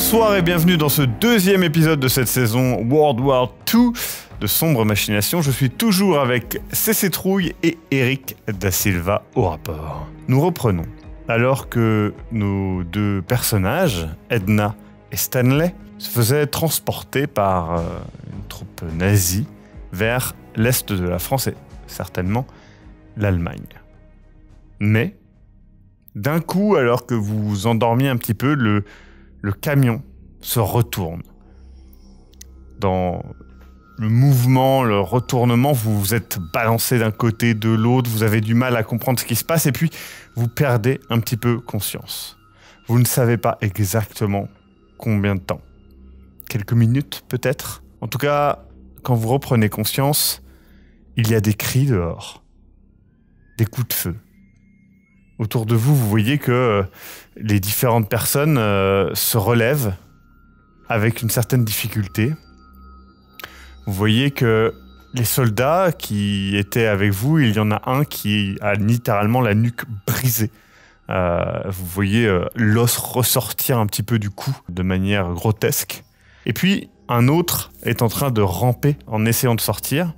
Bonsoir et bienvenue dans ce deuxième épisode de cette saison World War II de Sombres Machinations. Je suis toujours avec CC Trouille et Eric Da Silva au rapport. Nous reprenons alors que nos deux personnages, Edna et Stanley, se faisaient transporter par une troupe nazie vers l'est de la France et certainement l'Allemagne. Mais, d'un coup, alors que vous vous endormiez un petit peu, le camion se retourne. Dans le mouvement, le retournement, vous vous êtes balancé d'un côté, de l'autre, vous avez du mal à comprendre ce qui se passe et puis vous perdez un petit peu conscience. Vous ne savez pas exactement combien de temps. Quelques minutes peut-être. En tout cas, quand vous reprenez conscience, il y a des cris dehors. Des coups de feu. Autour de vous, vous voyez que les différentes personnes se relèvent avec une certaine difficulté. Vous voyez que les soldats qui étaient avec vous, il y en a un qui a littéralement la nuque brisée. Vous voyez l'os ressortir un petit peu du cou de manière grotesque. Et puis, un autre est en train de ramper en essayant de sortir.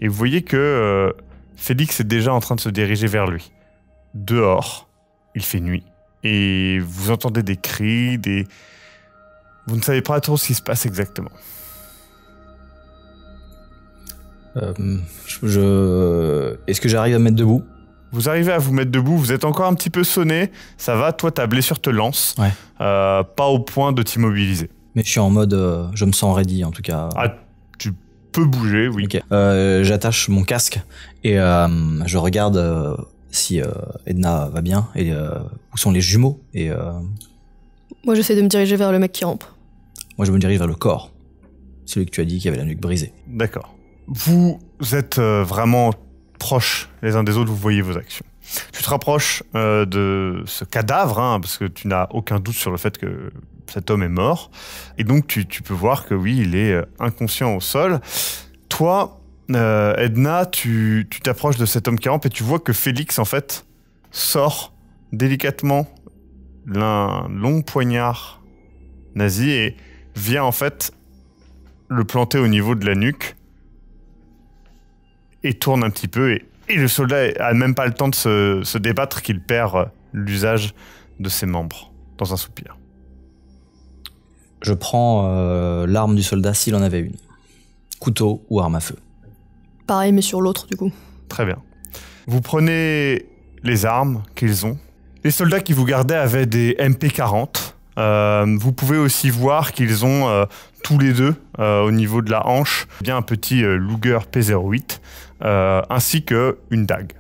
Et vous voyez que Félix est déjà en train de se diriger vers lui. Dehors, il fait nuit. Et vous entendez des cris, Vous ne savez pas trop ce qui se passe exactement. Est-ce que j'arrive à me mettre debout ? Vous arrivez à vous mettre debout, vous êtes encore un petit peu sonné. Ça va, toi ta blessure te lance. Ouais. Pas au point de t'immobiliser. Mais je suis en mode, je me sens ready en tout cas. Ah, tu peux bouger, oui. Ok. J'attache mon casque et je regarde si Edna va bien et où sont les jumeaux et Moi, j'essaie de me diriger vers le mec qui rampe. moi je me dirige vers le corps, celui que tu as dit qui avait la nuque brisée. D'accord. Vous êtes vraiment proches les uns des autres, vous voyez vos actions. Tu te rapproches de ce cadavre, hein, parce que tu n'as aucun doute sur le fait que cet homme est mort. Et donc tu peux voir que oui, il est inconscient au sol. Toi, Edna, tu t'approches de cet homme qui rampe et tu vois que Félix, en fait, sort délicatement l'un long poignard nazi et vient, en fait, le planter au niveau de la nuque et tourne un petit peu. Et le soldat a même pas le temps de se débattre qu'il perd l'usage de ses membres dans un soupir. Je prends l'arme du soldat s'il en avait une. Couteau ou arme à feu. Pareil, mais sur l'autre, du coup. Très bien. Vous prenez les armes qu'ils ont. Les soldats qui vous gardaient avaient des MP40. Vous pouvez aussi voir qu'ils ont tous les deux, au niveau de la hanche, bien un petit Luger P08, ainsi qu'une dague.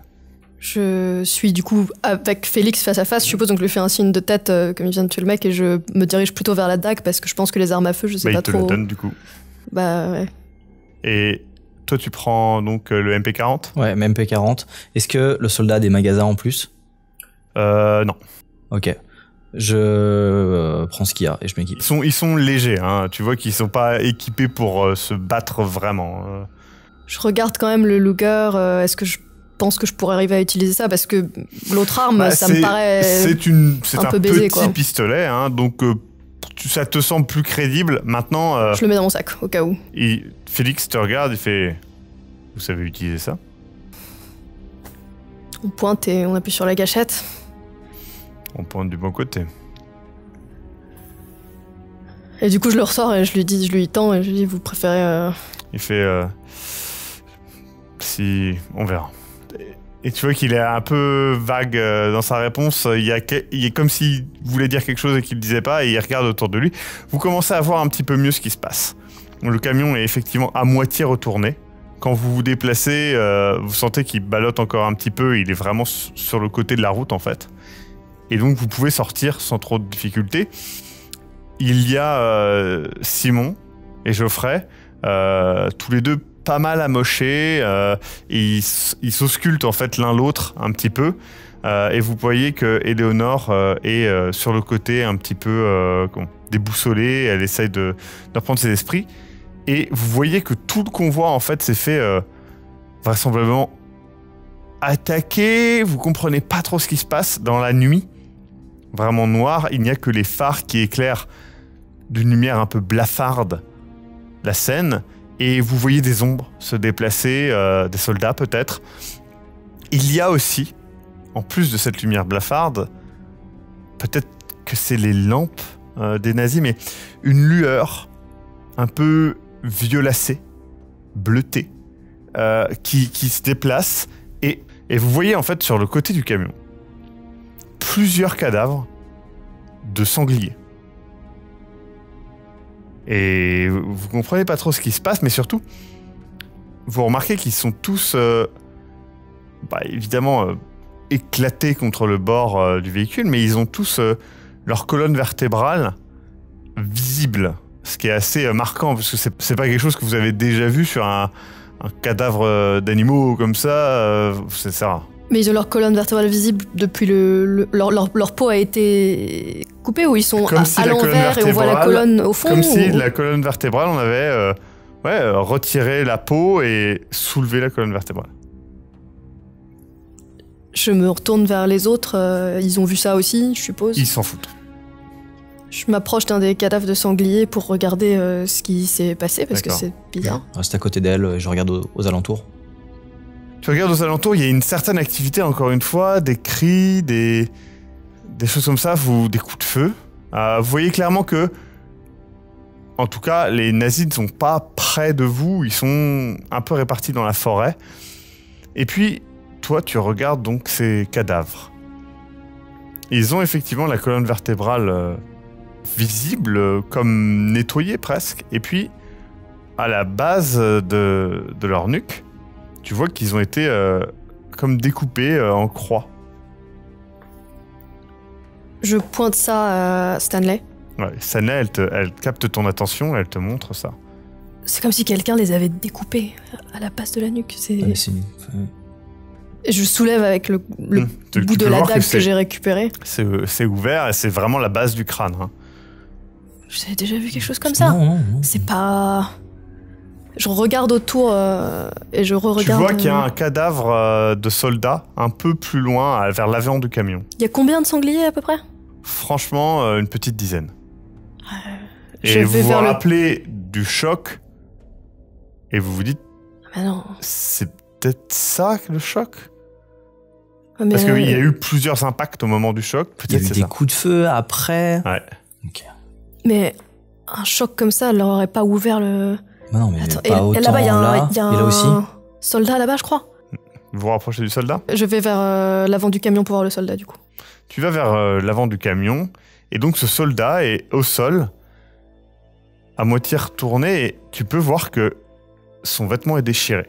Je suis du coup avec Félix face à face, je suppose, donc je lui fais un signe de tête comme il vient de tuer le mec et je me dirige plutôt vers la dague parce que je pense que les armes à feu, je sais pas trop. Il te la donne du coup. Bah ouais. Et toi tu prends donc le MP40 ? Ouais, mais MP40. Est-ce que le soldat a des magasins en plus ? Non. Ok. Je prends ce qu'il y a et je m'équipe. Ils sont légers, hein. Tu vois qu'ils sont pas équipés pour se battre vraiment. Je regarde quand même le Luger, est-ce que je pense que je pourrais arriver à utiliser ça parce que l'autre arme, ça me paraît c'est un peu baisé, petit quoi. pistolet, hein, donc ça te semble plus crédible. Maintenant, je le mets dans mon sac au cas où. Félix te regarde et fait « Vous savez utiliser ça ?» On pointe et on appuie sur la gâchette. On pointe du bon côté. Et du coup, je le ressors et je lui tends et je lui dis, vous préférez... Il fait si on verra. Et tu vois qu'il est un peu vague dans sa réponse. Il est comme s'il voulait dire quelque chose et qu'il le disait pas et il regarde autour de lui. Vous commencez à voir un petit peu mieux ce qui se passe. Le camion est effectivement à moitié retourné. Quand vous vous déplacez, vous sentez qu'il ballotte encore un petit peu. Il est vraiment sur le côté de la route en fait. Et donc vous pouvez sortir sans trop de difficultés. Il y a Simon et Geoffrey, tous les deux pas mal amochés, et ils s'auscultent en fait l'un l'autre un petit peu. Et vous voyez que Éléonore est sur le côté un petit peu déboussolée. Elle essaye de reprendre ses esprits. Et vous voyez que tout le convoi en fait s'est fait vraisemblablement attaquer. Vous comprenez pas trop ce qui se passe dans la nuit. Vraiment noir, il n'y a que les phares qui éclairent d'une lumière un peu blafarde la scène et vous voyez des ombres se déplacer, des soldats peut-être. Il y a aussi, en plus de cette lumière blafarde, peut-être que c'est les lampes des nazis, mais une lueur un peu violacée, bleutée, qui se déplace et vous voyez en fait sur le côté du camion plusieurs cadavres de sangliers. Et vous comprenez pas trop ce qui se passe, mais surtout, vous remarquez qu'ils sont tous, évidemment, éclatés contre le bord du véhicule, mais ils ont tous leur colonne vertébrale visible, ce qui est assez marquant, parce que c'est pas quelque chose que vous avez déjà vu sur un cadavre d'animaux comme ça, c'est rare. Mais ils ont leur colonne vertébrale visible depuis leur peau a été coupée ou ils sont à l'envers et on voit la colonne au fond? Comme si la colonne vertébrale, on avait retiré la peau et soulevé la colonne vertébrale. Je me retourne vers les autres, ils ont vu ça aussi, je suppose. Ils s'en foutent. Je m'approche d'un des cadavres de sanglier pour regarder ce qui s'est passé parce que c'est bizarre. Je reste à côté d'elle et je regarde aux alentours. Tu regardes aux alentours, il y a une certaine activité, encore une fois, des cris, des choses comme ça, des coups de feu. Vous voyez clairement que, en tout cas, les nazis ne sont pas près de vous, ils sont un peu répartis dans la forêt. Et puis, toi, tu regardes donc ces cadavres. Ils ont effectivement la colonne vertébrale visible, comme nettoyée presque. Et puis, à la base de leur nuque, tu vois qu'ils ont été comme découpés en croix. Je pointe ça à Stanley. Ouais, Stanley, elle capte ton attention, elle te montre ça. C'est comme si quelqu'un les avait découpés à la base de la nuque. Et je soulève avec le bout de la dague que j'ai récupéré. C'est ouvert et c'est vraiment la base du crâne. Hein. J'avais déjà vu quelque chose comme ça. Non. C'est pas... Je regarde autour et je re-regarde... Tu vois qu'il y a un cadavre de soldat un peu plus loin, vers l'avant du camion. Il y a combien de sangliers à peu près? Franchement, une petite dizaine. Je et vais vous vers vous le... rappelez du choc et vous vous dites, Ah non. c'est peut-être ça le choc? Mais Parce qu'il y a eu plusieurs impacts au moment du choc. Il y a eu des coups de feu après. Ouais. Okay. Mais un choc comme ça, elle leur aurait pas ouvert le... Bah non, mais attends, pas autant là-bas, il y a et là aussi. Soldat là-bas, je crois. Vous vous rapprochez du soldat? Je vais vers l'avant du camion pour voir le soldat, du coup. Tu vas vers l'avant du camion, et donc ce soldat est au sol, à moitié retourné, et tu peux voir que son vêtement est déchiré.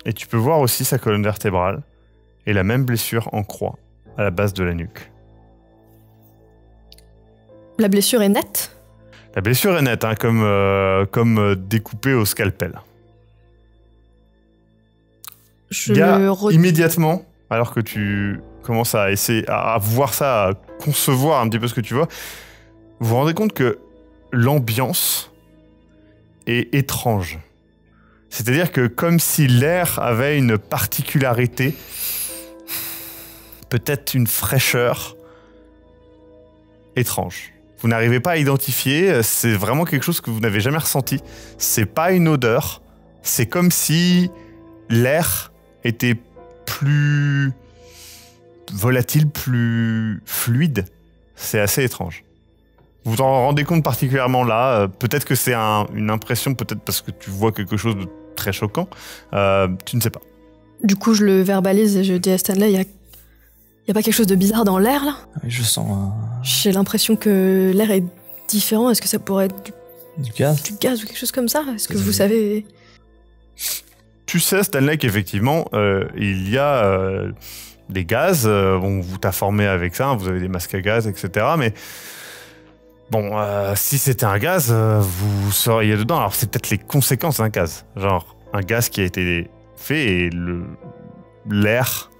Et tu peux voir aussi sa colonne vertébrale, et la même blessure en croix, à la base de la nuque. La blessure est nette? La blessure est nette, hein, comme découpée au scalpel. Il y a immédiatement, alors que tu commences à essayer à voir ça, à concevoir un petit peu ce que tu vois, vous vous rendez compte que l'ambiance est étrange. C'est-à-dire que comme si l'air avait une particularité, peut-être une fraîcheur étrange. Vous n'arrivez pas à identifier, c'est vraiment quelque chose que vous n'avez jamais ressenti. C'est pas une odeur, c'est comme si l'air était plus volatile, plus fluide. C'est assez étrange. Vous vous en rendez compte particulièrement là, peut-être que c'est une impression, peut-être parce que tu vois quelque chose de très choquant, tu ne sais pas. Du coup, je le verbalise et je dis à Stanley, il y a pas quelque chose de bizarre dans l'air, là? Je sens... J'ai l'impression que l'air est différent. Est-ce que ça pourrait être du gaz? Du gaz ou quelque chose comme ça? Est-ce que vous savez... Tu sais, Stanley, qu'effectivement, il y a des gaz. Bon, vous t'as formé avec ça, vous avez des masques à gaz, etc. Mais bon, si c'était un gaz, vous seriez dedans. Alors, c'est peut-être les conséquences d'un gaz. Genre, un gaz qui a été fait et l'air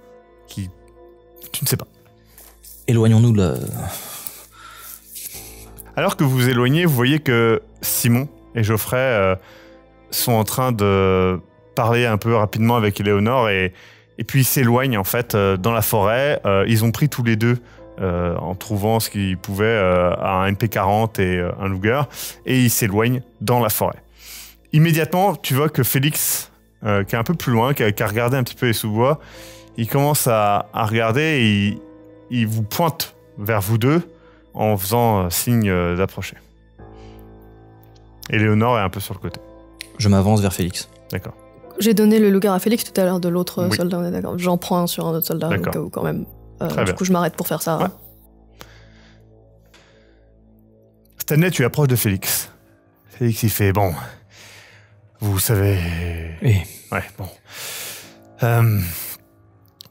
qui... Tu ne sais pas. Éloignons-nous de la... Alors que vous vous éloignez, vous voyez que Simon et Geoffrey sont en train de parler un peu rapidement avec Éléonore et puis ils s'éloignent en fait dans la forêt. Ils ont pris tous les deux en trouvant ce qu'il pouvait à un MP40 et un Luger, et il s'éloigne dans la forêt. Immédiatement, tu vois que Félix, qui est un peu plus loin, qui a regardé un petit peu les sous-bois, il commence à regarder et il vous pointe vers vous deux en faisant signe d'approcher. Éléonore est un peu sur le côté. Je m'avance vers Félix. D'accord. J'ai donné le Luger à Félix tout à l'heure de l'autre Oui. soldat, on est d'accord. J'en prends un sur un autre soldat au D'accord. cas où quand même. Très Du bien. coup, je m'arrête pour faire ça. Ouais. Stanley, tu approches de Félix. Félix, il fait, bon, vous savez... Oui. Ouais, bon.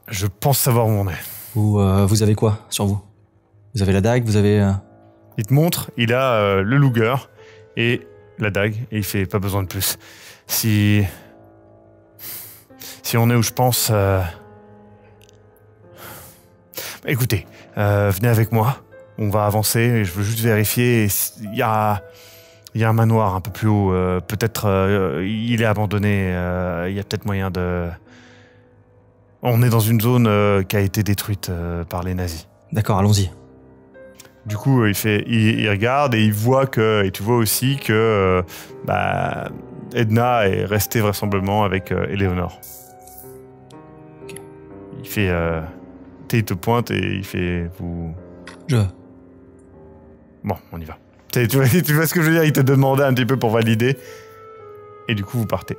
Je pense savoir où on est. Vous avez quoi sur vous? Vous avez la dague, vous avez... Il te montre, il a le Luger et la dague, et il fait, pas besoin de plus. Si on est où je pense... Écoutez, venez avec moi, on va avancer, et je veux juste vérifier, il y a un manoir un peu plus haut, peut-être il est abandonné, il y a peut-être moyen de... On est dans une zone qui a été détruite par les nazis. D'accord, allons-y. Du coup, il regarde et il voit que, et tu vois aussi que Edna est restée vraisemblablement avec Éléonore. Ok. Il fait, il te pointe et il fait, vous. Bon, on y va. Tu vois ce que je veux dire? Il te demandait un petit peu pour valider. Et du coup, vous partez.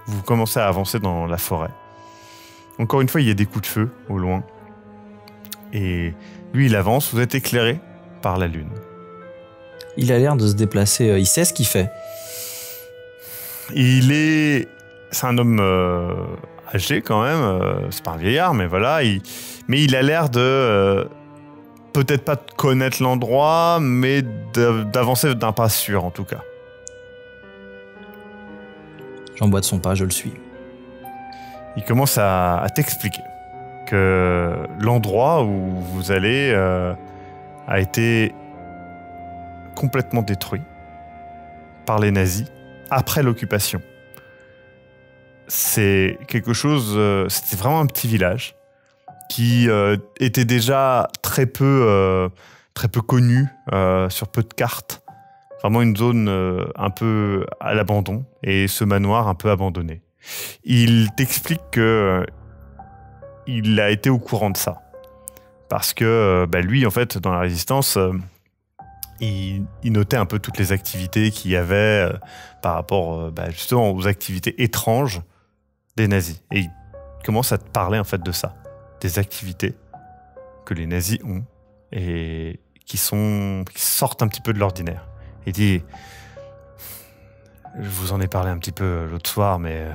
Vous commencez à avancer dans la forêt. Encore une fois, il y a des coups de feu au loin. Et lui, il avance. Vous êtes éclairé par la lune. Il a l'air de se déplacer. Il sait ce qu'il fait. C'est un homme âgé quand même. C'est pas un vieillard, mais voilà. Mais il a l'air de peut-être pas de connaître l'endroit, mais d'avancer d'un pas sûr en tout cas. J'emboîte de son pas, je le suis. Il commence à t'expliquer que l'endroit où vous allez a été complètement détruit par les nazis après l'occupation. C'est quelque chose... c'était vraiment un petit village qui était déjà très peu connu sur peu de cartes. Vraiment une zone un peu à l'abandon et ce manoir un peu abandonné. Il t'explique que il a été au courant de ça. Parce que lui, en fait, dans la résistance, il notait un peu toutes les activités qu'il y avait par rapport justement aux activités étranges des nazis. Et il commence à te parler en fait de ça. Des activités que les nazis ont et qui sortent un petit peu de l'ordinaire. Il dit, je vous en ai parlé un petit peu l'autre soir, mais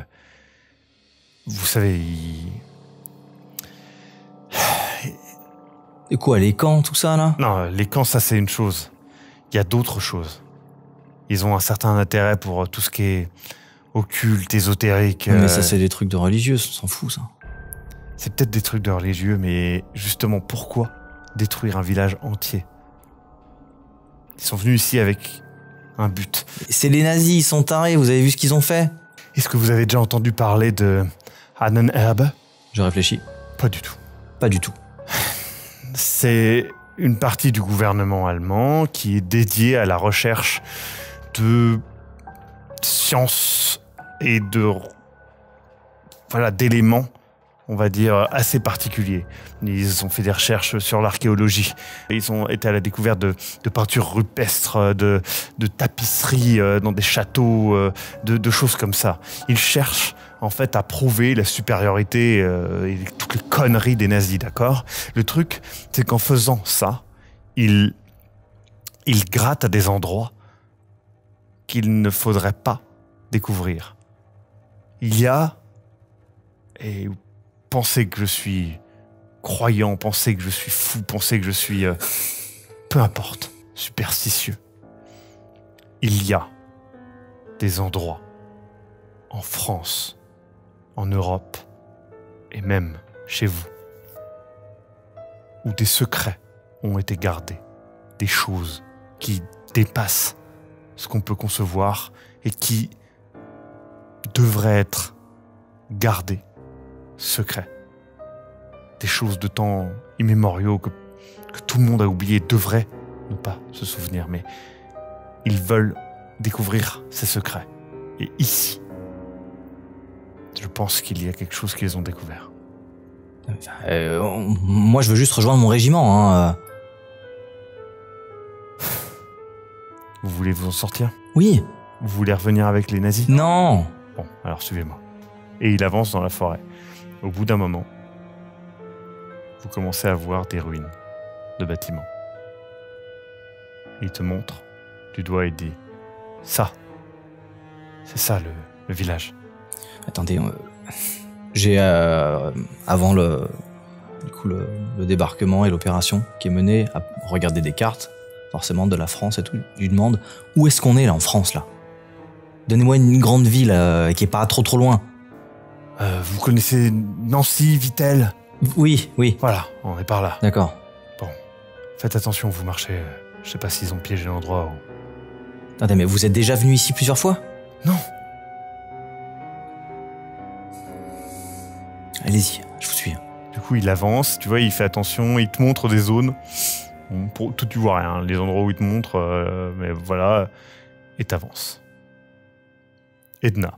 vous savez, Et quoi, les camps, tout ça, là? Non, les camps, ça c'est une chose. Il y a d'autres choses. Ils ont un certain intérêt pour tout ce qui est occulte, ésotérique. Mais ça, c'est des trucs de religieux, on s'en fout, ça. C'est peut-être des trucs de religieux, mais justement, pourquoi détruire un village entier? Ils sont venus ici avec un but. C'est les nazis, ils sont tarés, vous avez vu ce qu'ils ont fait? Est-ce que vous avez déjà entendu parler de Annenherbe? Je réfléchis. Pas du tout. Pas du tout. C'est une partie du gouvernement allemand qui est dédiée à la recherche de sciences et d'éléments, on va dire, assez particuliers. Ils ont fait des recherches sur l'archéologie. Ils ont été à la découverte de peintures rupestres, de tapisseries dans des châteaux, de choses comme ça. Ils cherchent en fait à prouver la supériorité et toutes les conneries des nazis, d'accord? Le truc, c'est qu'en faisant ça, ils grattent à des endroits qu'il ne faudrait pas découvrir. Il y a, et pensez que je suis croyant, pensez que je suis fou, pensez que je suis, peu importe, superstitieux. Il y a des endroits en France, en Europe et même chez vous où des secrets ont été gardés, des choses qui dépassent ce qu'on peut concevoir et qui devraient être gardées secrets. Des choses de temps immémoriaux que que tout le monde a oublié, devrait ne pas se souvenir, mais ils veulent découvrir ces secrets. Et ici, je pense qu'il y a quelque chose qu'ils ont découvert. Moi, je veux juste rejoindre mon régiment. Hein. Vous voulez vous en sortir? Oui. Vous voulez revenir avec les nazis? Non. Bon, alors suivez-moi. Et il avance dans la forêt. Au bout d'un moment, vous commencez à voir des ruines de bâtiments. Il te montre du doigt et dit « Ça, c'est ça le village. » Attendez, j'ai avant le débarquement et l'opération qui est menée, à regarder des cartes, forcément de la France et tout, je lui demande où est-ce qu'on est là en France là. Donnez-moi une grande ville qui est pas trop loin. Vous connaissez Nancy, Vittel? Oui. Voilà, on est par là. D'accord. Bon, faites attention, vous marchez. Je sais pas s'ils ont piégé l'endroit ou... Attendez, mais vous êtes déjà venu ici plusieurs fois? Non. Allez-y, je vous suis. Du coup, il avance, tu vois, il fait attention, il te montre des zones. Bon, pour tout, tu vois rien, les endroits où il te montre, mais voilà, et t'avances. Edna,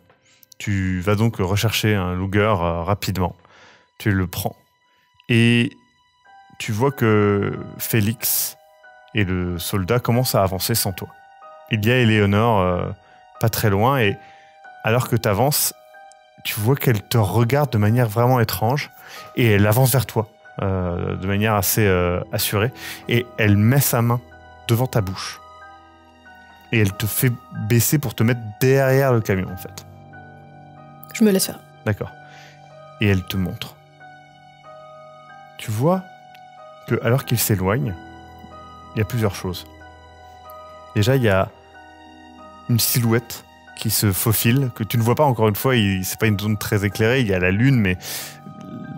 tu vas donc rechercher un Luger rapidement. Tu le prends. Et tu vois que Félix et le soldat commencent à avancer sans toi. Il y a Éléonore pas très loin, et alors que tu avances, tu vois qu'elle te regarde de manière vraiment étrange, et elle avance vers toi de manière assez assurée, et elle met sa main devant ta bouche. Et elle te fait baisser pour te mettre derrière le camion, en fait. Je me laisse faire. D'accord. Et elle te montre. Tu vois que, alors qu'il s'éloigne, il y a plusieurs choses. Déjà, il y a une silhouette qui se faufile, que tu ne vois pas encore une fois, c'est pas une zone très éclairée, il y a la lune, mais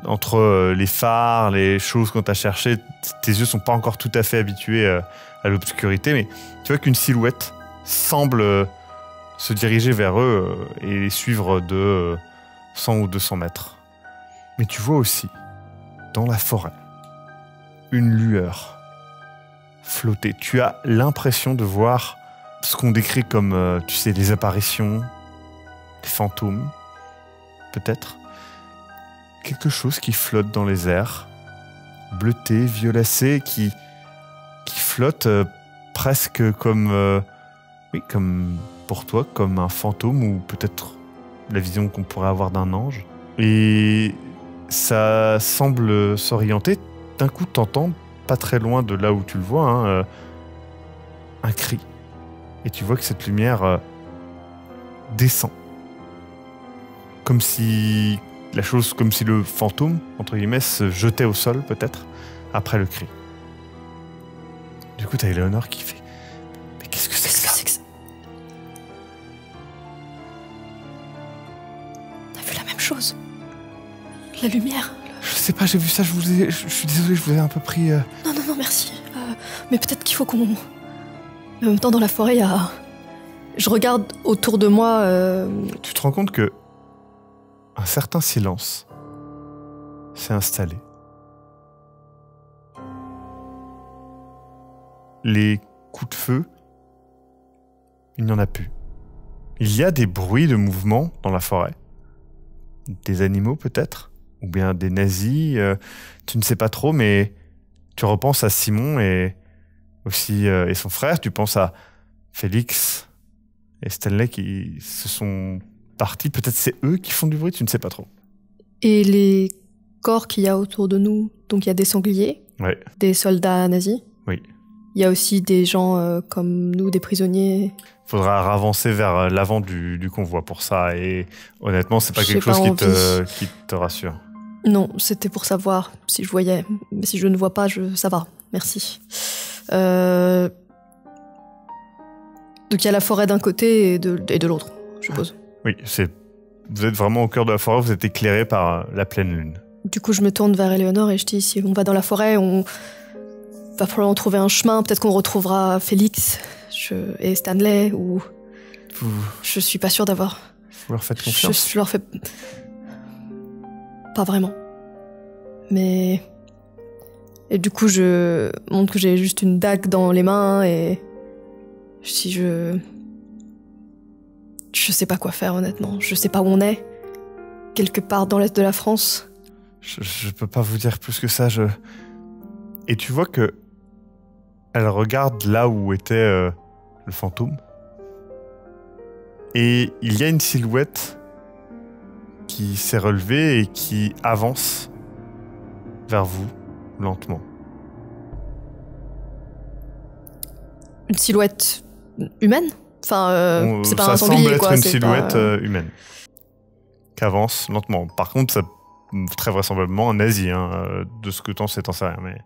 entre les phares, les choses qu'on t'a cherchées, tes yeux sont pas encore tout à fait habitués à l'obscurité, mais tu vois qu'une silhouette semble se diriger vers eux et les suivre de 100 ou 200 mètres. Mais tu vois aussi, dans la forêt, une lueur flotter. Tu as l'impression de voir ce qu'on décrit comme, tu sais, des apparitions, des fantômes, peut-être. Quelque chose qui flotte dans les airs, bleuté, violacé, qui flotte presque comme, oui, comme pour toi, comme un fantôme ou peut-être la vision qu'on pourrait avoir d'un ange. Et ça semble s'orienter. D'un coup, t'entends, pas très loin de là où tu le vois, hein, un cri. Et tu vois que cette lumière descend. Comme si le fantôme, entre guillemets, se jetait au sol, peut-être, après le cri. Du coup, t'as Éléonore qui fait « Mais qu'est-ce que c'est que ça ?» On a vu la même chose. La lumière. Je sais pas, j'ai vu ça, je suis désolé, je vous ai un peu pris... Non, merci. Mais peut-être qu'il faut qu'on... En même temps, dans la forêt, il y a... Je regarde autour de moi... Tu te rends compte que un certain silence s'est installé. Les coups de feu, il n'y en a plus. Il y a des bruits de mouvement dans la forêt. Des animaux peut-être, ou bien des nazis, tu ne sais pas trop, mais tu repenses à Simon et aussi et son frère, tu penses à Félix et Stanley qui se sont partis, peut-être c'est eux qui font du bruit, tu ne sais pas trop. Et les corps qu'il y a autour de nous, donc il y a des sangliers, Ouais. Des soldats nazis. Oui. Il y a aussi des gens comme nous, des prisonniers. Faudra avancer vers l'avant du convoi pour ça, et honnêtement, c'est pas J'ai quelque pas chose envie. qui te rassure. Non, c'était pour savoir si je voyais. Mais si je ne vois pas, ça va. Merci. Donc il y a la forêt d'un côté et de l'autre, je suppose. Oui, vous êtes vraiment au cœur de la forêt, vous êtes éclairé par la pleine lune. Du coup, je me tourne vers Éléonore et je dis, si on va dans la forêt, on va probablement trouver un chemin. Peut-être qu'on retrouvera Félix et Stanley, ou... Je suis pas sûre d'avoir... Vous leur faites confiance? Je leur fais... Pas vraiment. Mais... Et du coup, je montre que j'ai juste une dague dans les mains et si je sais pas quoi faire, honnêtement. Je sais pas où on est. Quelque part dans l'est de la France. Je peux pas vous dire plus que ça. Et tu vois que elle regarde là où était le fantôme. Et il y a une silhouette qui s'est relevée et qui avance vers vous, lentement. Une silhouette humaine? Enfin, c'est pas un sanglier, ça semble quoi. être une c'est silhouette pas... humaine. Qui avance lentement. Par contre, ça très vraisemblablement en Asie, hein, de ce que t'en sais, t'en sais rien, mais...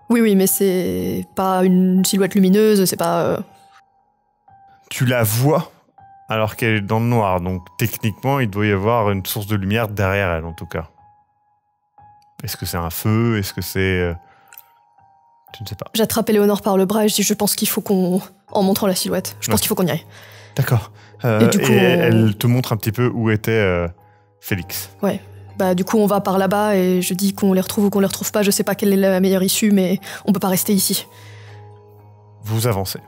Oui, mais c'est pas une silhouette lumineuse, c'est pas... Tu la vois alors qu'elle est dans le noir, donc techniquement, il doit y avoir une source de lumière derrière elle, en tout cas. Est-ce que c'est un feu? Est-ce que c'est... Je ne sais pas. J'attrape Éléonore par le bras et je dis, je pense qu'il faut qu'on... En montrant la silhouette, je pense qu'il faut qu'on y aille. D'accord. Et du coup, elle te montre un petit peu où était Félix. Ouais. Bah, du coup, on va par là-bas et je dis qu'on les retrouve ou qu'on les retrouve pas. Je sais pas quelle est la meilleure issue, mais on peut pas rester ici. Vous avancez.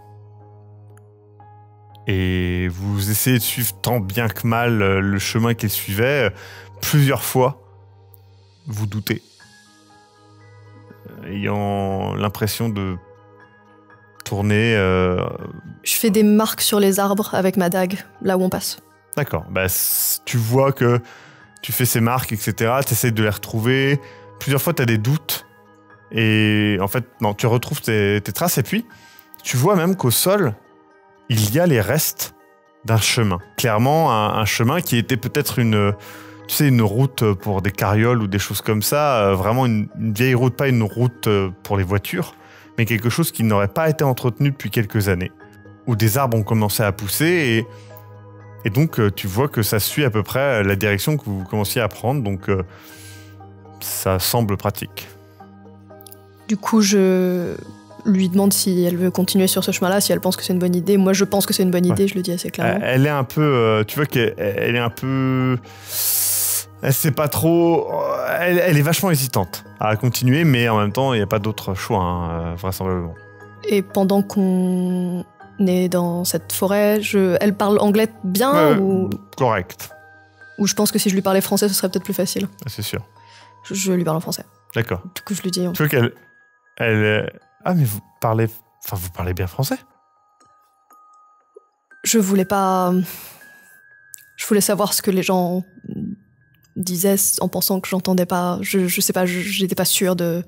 Et vous essayez de suivre tant bien que mal le chemin qu'il suivait. Plusieurs fois, vous doutez. Ayant l'impression de tourner... Je fais des marques sur les arbres avec ma dague, là où on passe. D'accord. Bah, tu vois que tu fais ces marques, etc. Tu essaies de les retrouver. Plusieurs fois, tu as des doutes. Et en fait, non, tu retrouves tes traces. Et puis, tu vois même qu'au sol, il y a les restes d'un chemin. Clairement, un chemin qui était peut-être une route pour des carrioles ou des choses comme ça. Vraiment une vieille route, pas une route pour les voitures, mais quelque chose qui n'aurait pas été entretenu depuis quelques années. Où des arbres ont commencé à pousser et donc, tu vois que ça suit à peu près la direction que vous commenciez à prendre. Donc, ça semble pratique. Du coup, je lui demande si elle veut continuer sur ce chemin-là, si elle pense que c'est une bonne idée. Moi, je pense que c'est une bonne idée, je le dis assez clairement. Elle est un peu... tu vois qu'elle est un peu... Elle sait pas trop... Elle est vachement hésitante à continuer, mais en même temps, il n'y a pas d'autre choix, hein, vraisemblablement. Et pendant qu'on est dans cette forêt, elle parle anglais bien ou... Correct. Ou je pense que si je lui parlais français, ce serait peut-être plus facile. C'est sûr. Je lui parle en français. D'accord. Du coup, je lui dis... Tu vois qu'elle... Ah, mais vous parlez bien français? Je voulais pas... Je voulais savoir ce que les gens disaient en pensant que j'entendais pas. Je sais pas, j'étais pas sûre de...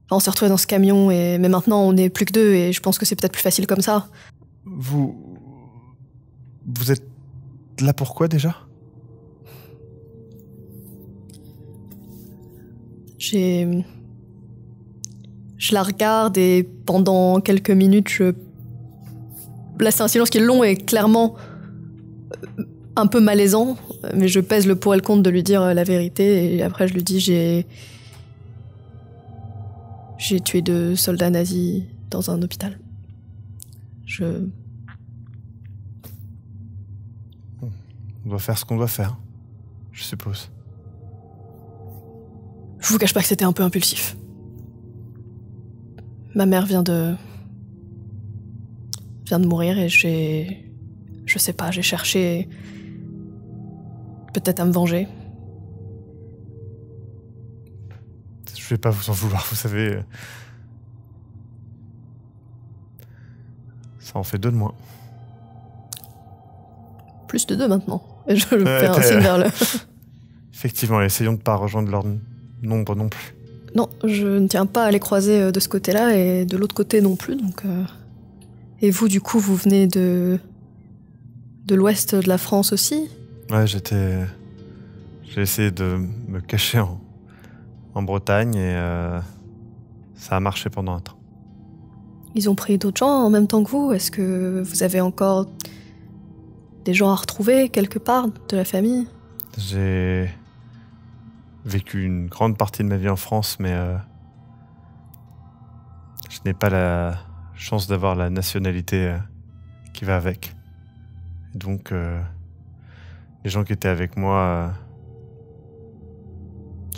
Enfin, on s'est retrouvés dans ce camion, mais maintenant on est plus que deux et je pense que c'est peut-être plus facile comme ça. Vous êtes là pourquoi déjà? Je la regarde et pendant quelques minutes, là c'est un silence qui est long et clairement un peu malaisant, mais je pèse le pour et le contre de lui dire la vérité et après je lui dis j'ai tué 2 soldats nazis dans un hôpital. On doit faire ce qu'on doit faire, je suppose. Je vous cache pas que c'était un peu impulsif. Ma mère vient de mourir et je sais pas, j'ai cherché peut-être à me venger. Je vais pas vous en vouloir, vous savez. Ça en fait 2 de moins. Plus de 2 maintenant. Et je fais un signe vers le... Effectivement, essayons de pas rejoindre leur nombre non plus. Non, je ne tiens pas à les croiser de ce côté-là et de l'autre côté non plus, donc... Et vous, du coup, vous venez de l'ouest de la France aussi? Ouais, j'ai essayé de me cacher en Bretagne et ça a marché pendant un temps. Ils ont pris d'autres gens en même temps que vous? Est-ce que vous avez encore des gens à retrouver quelque part de la famille? J'ai vécu une grande partie de ma vie en France, mais je n'ai pas la chance d'avoir la nationalité qui va avec. Et donc, les gens qui étaient avec moi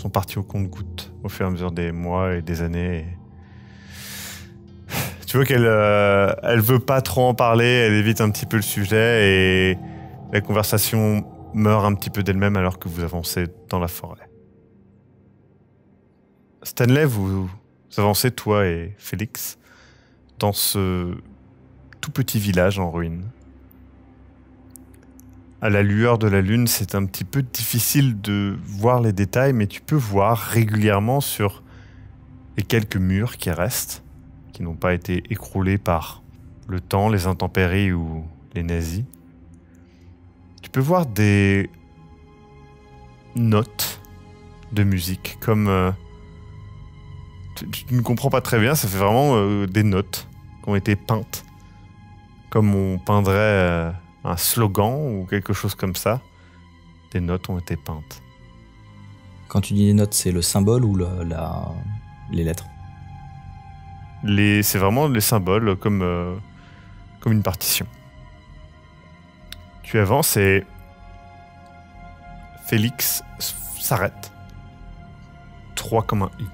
sont partis au compte-gouttes au fur et à mesure des mois et des années. Et... Tu vois qu'elle elle veut pas trop en parler, elle évite un petit peu le sujet et la conversation meurt un petit peu d'elle-même alors que vous avancez dans la forêt. Stanley, vous avancez, toi et Félix, dans ce tout petit village en ruine. À la lueur de la lune, c'est un petit peu difficile de voir les détails, mais tu peux voir régulièrement sur les quelques murs qui restent, qui n'ont pas été écroulés par le temps, les intempéries ou les nazis. Tu peux voir des notes de musique, comme... tu ne comprends pas très bien, ça fait vraiment des notes qui ont été peintes, comme on peindrait un slogan ou quelque chose comme ça. Des notes ont été peintes. Quand tu dis les notes, c'est le symbole ou les lettres? C'est vraiment les symboles, comme une partition. Tu avances et Félix s'arrête, droit comme un i,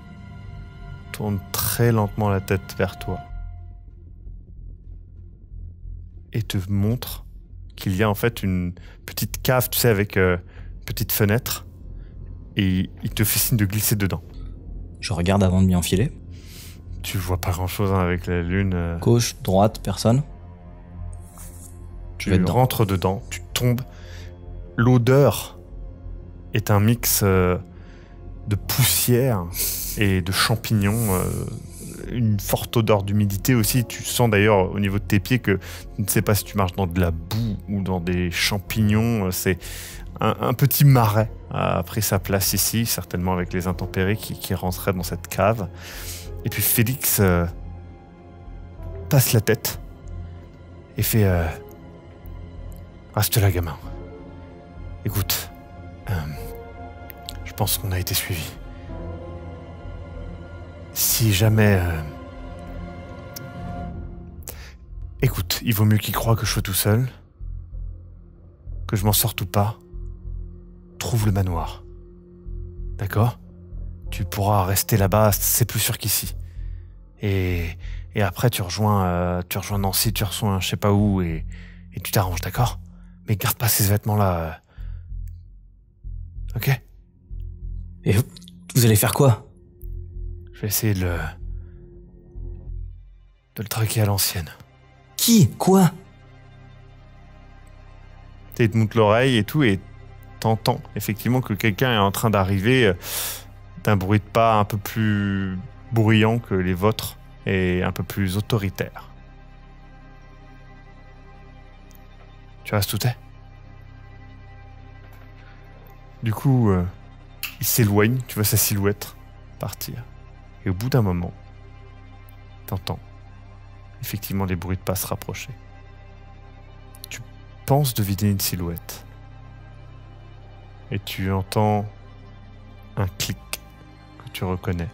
tourne très lentement la tête vers toi et te montre qu'il y a en fait une petite cave, tu sais, avec une petite fenêtre, et il te fait signe de glisser dedans. Je regarde avant de m'y enfiler. Tu vois pas grand chose avec la lune. Gauche, droite, personne. Tu rentres dedans, tu tombes. L'odeur est un mix de poussière et de champignons. Une forte odeur d'humidité aussi. Tu sens d'ailleurs au niveau de tes pieds que tu ne sais pas si tu marches dans de la boue ou dans des champignons. C'est un petit marais a pris sa place ici, certainement avec les intempéries qui rentraient dans cette cave. Et puis Félix passe la tête et fait reste là, gamin. Écoute, je pense qu'on a été suivis. Si jamais... Écoute, il vaut mieux qu'il croie que je sois tout seul, que je m'en sorte ou pas. Trouve le manoir. D'accord ? Tu pourras rester là-bas, c'est plus sûr qu'ici. Et après, tu rejoins Nancy, tu rejoins je sais pas où, et tu t'arranges, d'accord ? Mais garde pas ces vêtements-là. Ok ? Et vous allez faire quoi ? Je vais essayer de le traquer à l'ancienne. Qui ? Quoi ? Il te monte l'oreille et tout, et t'entends effectivement que quelqu'un est en train d'arriver d'un bruit de pas un peu plus bruyant que les vôtres et un peu plus autoritaire. Tu restes où t'es ? Du coup, il s'éloigne, tu vois sa silhouette partir. Et au bout d'un moment, t'entends effectivement les bruits de pas se rapprocher. Tu penses deviner une silhouette. Et tu entends un clic que tu reconnais.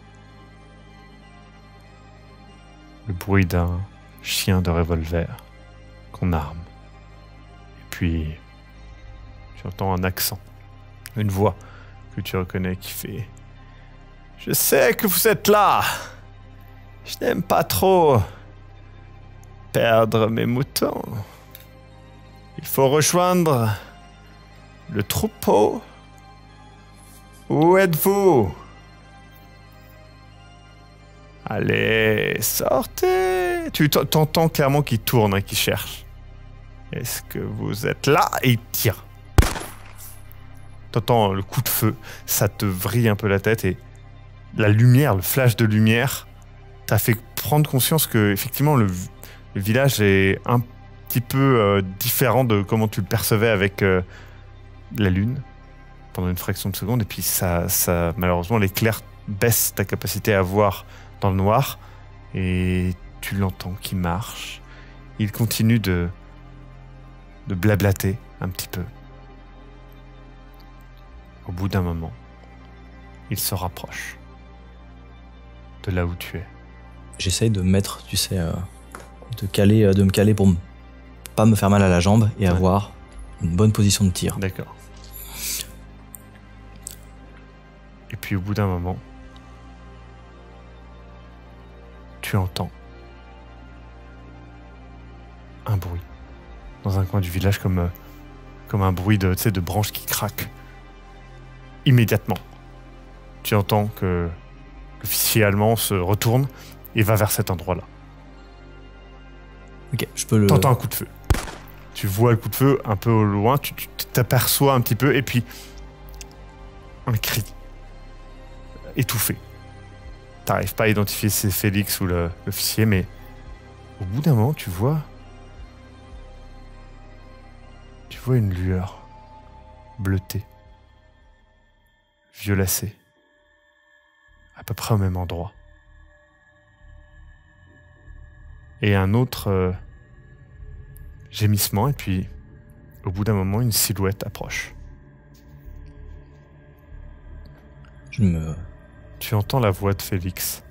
Le bruit d'un chien de revolver qu'on arme. Et puis, tu entends un accent, une voix que tu reconnais qui fait « Je sais que vous êtes là. Je n'aime pas trop perdre mes moutons. Il faut rejoindre le troupeau. Où êtes-vous? Allez, sortez. Tu t'entends clairement qu'il tourne, qu'il cherche. Est-ce que vous êtes là? Et il tire. T'entends le coup de feu, ça te vrille un peu la tête et la lumière, le flash de lumière, t'a fait prendre conscience que effectivement le village est un petit peu différent de comment tu le percevais avec la lune pendant une fraction de seconde, et puis ça malheureusement l'éclair baisse ta capacité à voir dans le noir, et tu l'entends qui marche. Il continue de blablater un petit peu. Au bout d'un moment, il se rapproche de là où tu es. J'essaye de mettre, tu sais, de me caler pour pas me faire mal à la jambe et avoir une bonne position de tir. D'accord. Et puis au bout d'un moment, tu entends un bruit dans un coin du village comme un bruit de, tu sais, de branches qui craquent. Immédiatement, tu entends que l'officier allemand se retourne et va vers cet endroit-là. Ok, je peux le... T'entends un coup de feu. Tu vois le coup de feu un peu au loin, tu t'aperçois un petit peu et puis un cri étouffé. T'arrives pas à identifier si c'est Félix ou l'officier, mais au bout d'un moment, tu vois une lueur bleutée, violacée, à peu près au même endroit. Et un autre gémissement, et puis au bout d'un moment, une silhouette approche. Tu entends la voix de Félix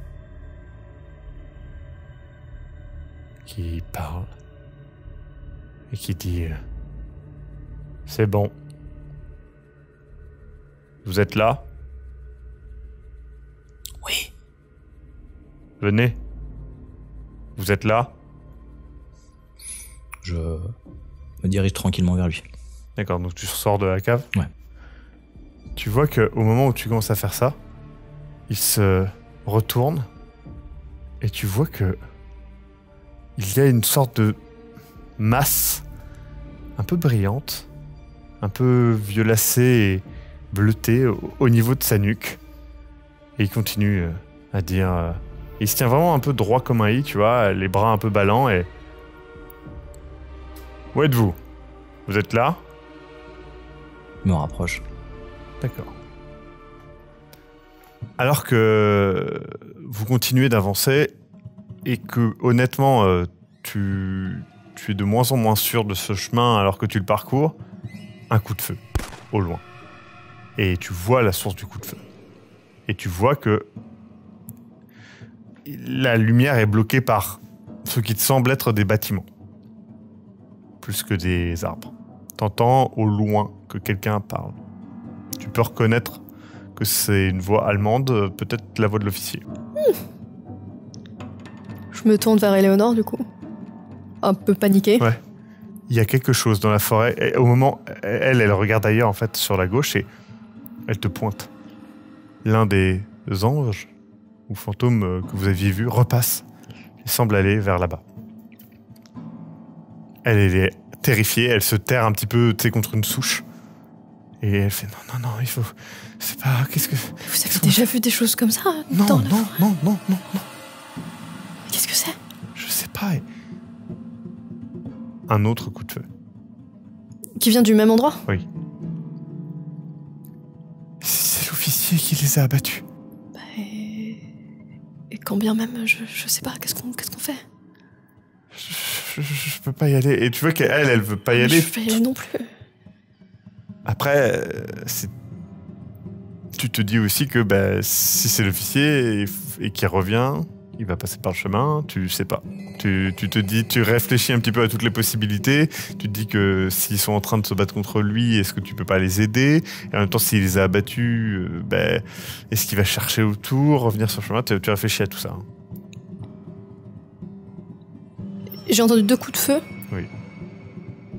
qui parle et qui dit c'est bon. Vous êtes là? Oui. Venez. Vous êtes là? Je me dirige tranquillement vers lui. D'accord, donc tu sors de la cave? Ouais. Tu vois qu'au moment où tu commences à faire ça, il se retourne et tu vois que il y a une sorte de masse un peu brillante, un peu violacée et bleutée au niveau de sa nuque. Et il continue à dire... il se tient vraiment un peu droit comme un i, tu vois, les bras un peu ballants et... Où êtes-vous? Vous êtes là? Je me rapproche. D'accord. Alors que vous continuez d'avancer et que honnêtement tu es de moins en moins sûr de ce chemin alors que tu le parcours, un coup de feu au loin. Et tu vois la source du coup de feu. Et tu vois que la lumière est bloquée par ce qui te semble être des bâtiments, plus que des arbres. T'entends au loin que quelqu'un parle. Tu peux reconnaître que c'est une voix allemande, peut-être la voix de l'officier. Je me tourne vers Éléonore, du coup. Un peu paniquée. Ouais. Il y a quelque chose dans la forêt. Et au moment, elle regarde ailleurs, en fait, sur la gauche, et elle te pointe. L'un des anges ou fantômes que vous aviez vus repasse. Il semble aller vers là-bas. Elle est terrifiée, elle se terre un petit peu, tu sais, contre une souche. Et elle fait non, il faut... C'est pas... Qu'est-ce que... Vous avez déjà vu des choses comme ça Non. Qu'est-ce que c'est? Je sais pas. Un autre coup de feu. Qui vient du même endroit? Oui. C'est l'officier qui les a abattus. Et quand bien même, je sais pas, qu'est-ce qu'on fait? Je peux pas y aller. Et tu vois qu'elle veut pas y aller. Je peux y aller non plus. Après, tu te dis aussi que si c'est l'officier et qu'il revient, il va passer par le chemin, tu sais pas. Tu te dis, tu réfléchis un petit peu à toutes les possibilités, tu te dis que s'ils sont en train de se battre contre lui, est-ce que tu peux pas les aider? Et en même temps, s'il les a abattus, est-ce qu'il va chercher autour, revenir sur le chemin? Tu réfléchis à tout ça. J'ai entendu 2 coups de feu. Oui.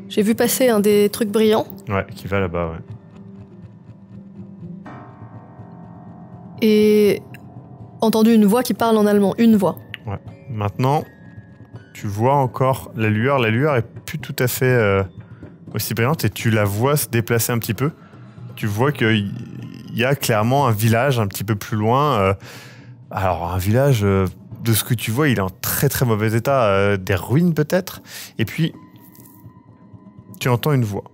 J'ai vu passer un des trucs brillants. Ouais, qui va là-bas, ouais. Et entendu une voix qui parle en allemand. Une voix. Ouais. Maintenant, tu vois encore la lueur. La lueur est plus tout à fait aussi brillante et tu la vois se déplacer un petit peu. Tu vois qu'il y a clairement un village un petit peu plus loin. Alors, un village, de ce que tu vois, il est en très très mauvais état. Des ruines peut-être. Et puis, tu entends une voix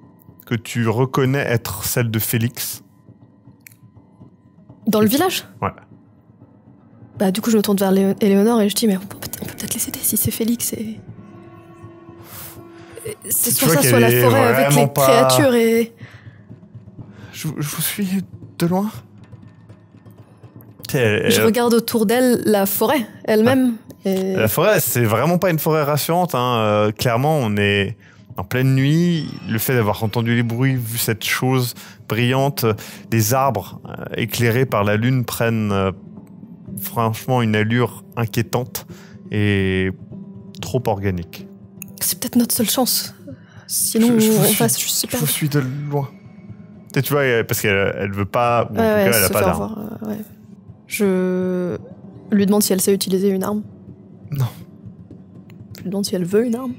que tu reconnais être celle de Félix. Dans le village? Ouais. Du coup, je me tourne vers Éléonore et je dis, mais on peut peut-être les aider si c'est Félix et... C'est soit ça, soit la forêt avec les créatures et... Je vous suis de loin. Je regarde autour d'elle la forêt elle-même. Et... La forêt, c'est vraiment pas une forêt rassurante. Clairement, on est En pleine nuit, le fait d'avoir entendu les bruits, vu cette chose brillante, des arbres éclairés par la lune prennent franchement une allure inquiétante et trop organique. C'est peut-être notre seule chance. Sinon, on passe juste super. Je vous suis de loin. Tu vois, parce qu'elle veut pas, ou en tout cas, elle a pas d'arme. Ouais. Je lui demande si elle sait utiliser une arme. Non. Je lui demande si elle veut une arme.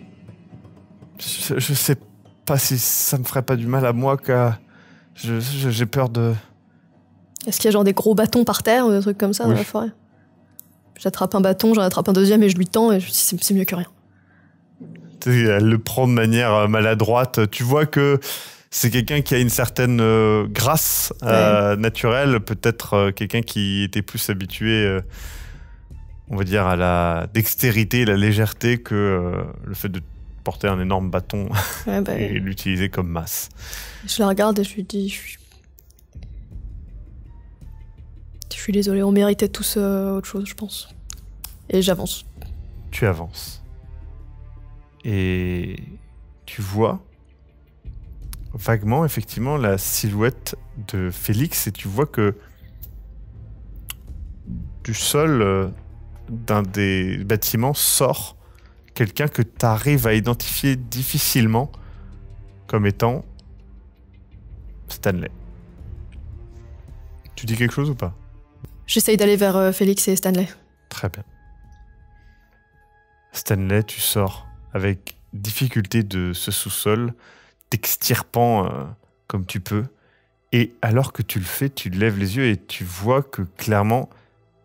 Je sais pas si ça me ferait pas du mal à moi, car j'ai peur de... Est-ce qu'il y a genre des gros bâtons par terre ou des trucs comme ça dans la forêt? J'attrape un bâton, j'en attrape un deuxième et je lui tends et je dis c'est mieux que rien. Elle le prend de manière maladroite. Tu vois que c'est quelqu'un qui a une certaine grâce naturelle, peut-être quelqu'un qui était plus habitué, on va dire, à la dextérité et la légèreté que le fait de porter un énorme bâton et l'utiliser comme masse. Je la regarde et je lui dis... Je suis désolée, on méritait tous autre chose, je pense. Et j'avance. Tu avances. Et tu vois vaguement, effectivement, la silhouette de Félix, et tu vois que du sol d'un des bâtiments sort quelqu'un que tu arrives à identifier difficilement comme étant Stanley. Tu dis quelque chose ou pas? J'essaye d'aller vers Félix et Stanley. Très bien. Stanley, tu sors avec difficulté de ce sous-sol, t'extirpant comme tu peux. Et alors que tu le fais, tu lèves les yeux et tu vois que clairement,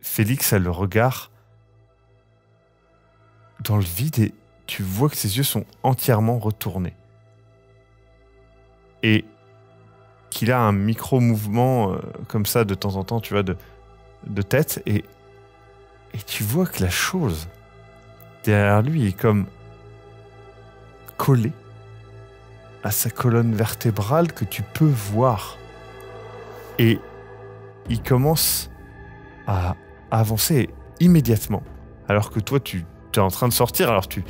Félix a le regard dans le vide et tu vois que ses yeux sont entièrement retournés. Et qu'il a un micro-mouvement comme ça de temps en temps, tu vois, de tête. Et tu vois que la chose derrière lui est comme collée à sa colonne vertébrale que tu peux voir. Et il commence à avancer immédiatement. Alors que toi, tu es en train de sortir. Alors tu